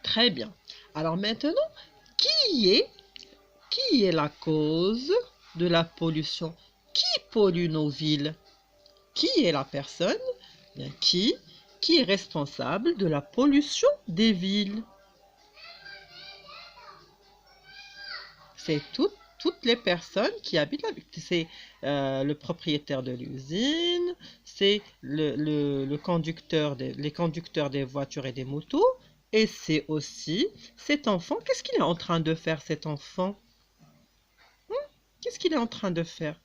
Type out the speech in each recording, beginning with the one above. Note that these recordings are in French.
Très bien. Alors maintenant, qui est, qui est la cause de la pollution? Qui pollue nos villes? Qui est la personne bien, qui est responsable de la pollution des villes? C'est toutes les personnes qui habitent la ville. C'est le propriétaire de l'usine, c'est le conducteur les conducteurs des voitures et des motos, et c'est aussi cet enfant. Qu'est-ce qu'il est en train de faire, cet enfant? Qu'est-ce qu'il est en train de faire?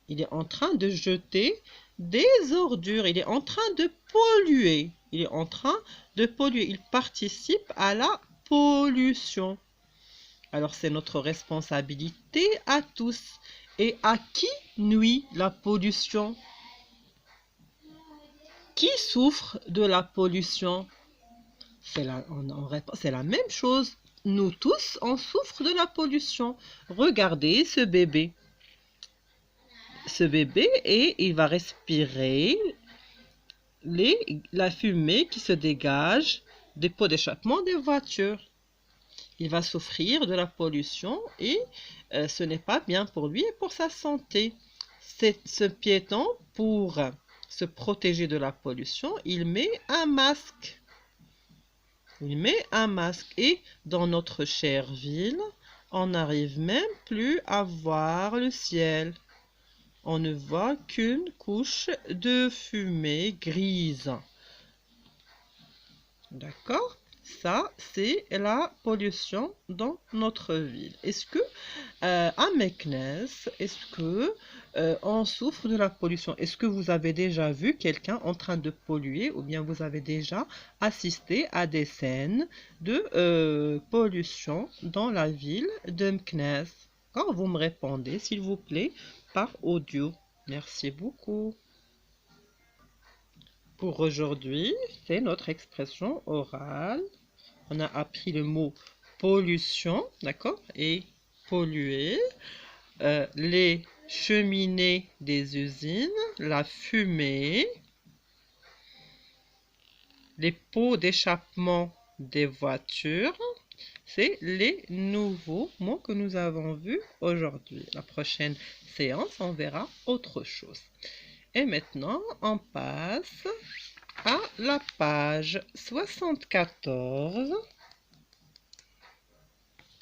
Il est en train de jeter des ordures, il est en train de polluer. Il est en train de polluer. Il participe à la pollution. Alors c'est notre responsabilité à tous. Et à qui nuit la pollution? Qui souffre de la pollution? C'est la même chose. Nous tous, on souffre de la pollution. Regardez ce bébé. Ce bébé, et il va respirer la fumée qui se dégage des pots d'échappement des voitures. Il va souffrir de la pollution et ce n'est pas bien pour lui et pour sa santé. Ce piéton, pour se protéger de la pollution, il met un masque. Il met un masque et dans notre chère ville, on n'arrive même plus à voir le ciel. On ne voit qu'une couche de fumée grise. D'accord? Ça, c'est la pollution dans notre ville. Est-ce que à Meknès, est-ce que on souffre de la pollution? Est-ce que vous avez déjà vu quelqu'un en train de polluer ou bien vous avez déjà assisté à des scènes de pollution dans la ville de Meknès? Quand vous me répondez, s'il vous plaît, par audio. Merci beaucoup. Pour aujourd'hui, c'est notre expression orale. On a appris le mot pollution, d'accord? Et polluer, les cheminées des usines, la fumée, les pots d'échappement des voitures. C'est les nouveaux mots que nous avons vus aujourd'hui. La prochaine séance, on verra autre chose. Et maintenant, on passe à la page 74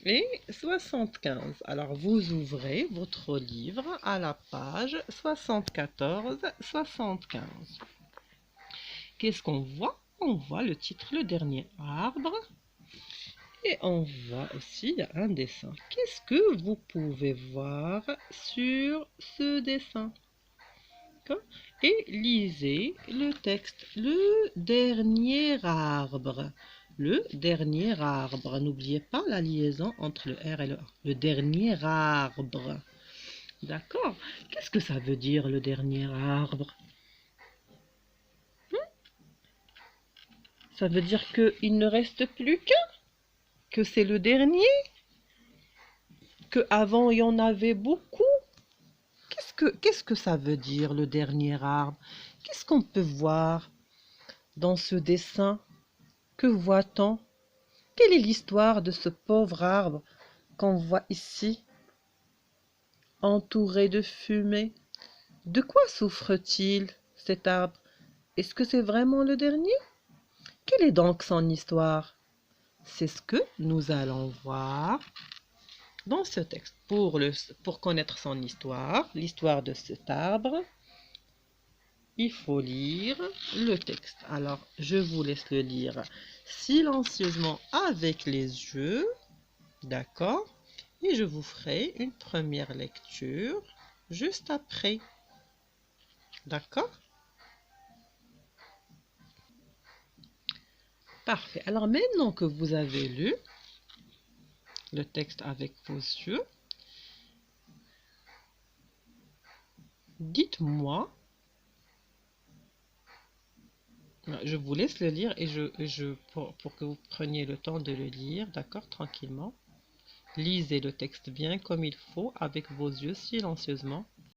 et 75. Alors, vous ouvrez votre livre à la page 74-75. Qu'est-ce qu'on voit? On voit le titre, le dernier arbre. Et on voit aussi, il y a un dessin. Qu'est-ce que vous pouvez voir sur ce dessin? Et lisez le texte. Le dernier arbre. Le dernier arbre. N'oubliez pas la liaison entre le R et le A. Le dernier arbre. D'accord? Qu'est-ce que ça veut dire, le dernier arbre? Ça veut dire qu'il ne reste plus qu'un? Que c'est le dernier? Qu'avant il y en avait beaucoup? Qu'est-ce que ça veut dire, le dernier arbre? Qu'est-ce qu'on peut voir dans ce dessin? Que voit-on? Quelle est l'histoire de ce pauvre arbre qu'on voit ici, entouré de fumée? De quoi souffre-t-il, cet arbre? Est-ce que c'est vraiment le dernier? Quelle est donc son histoire? C'est ce que nous allons voir dans ce texte. Pour connaître son histoire, l'histoire de cet arbre, il faut lire le texte. Alors, je vous laisse le lire silencieusement avec les yeux, d'accord? Et je vous ferai une première lecture juste après, d'accord? Parfait. Alors, maintenant que vous avez lu le texte avec vos yeux, dites-moi. Je vous laisse le lire et pour que vous preniez le temps de le lire, d'accord, tranquillement. Lisez le texte bien comme il faut avec vos yeux silencieusement.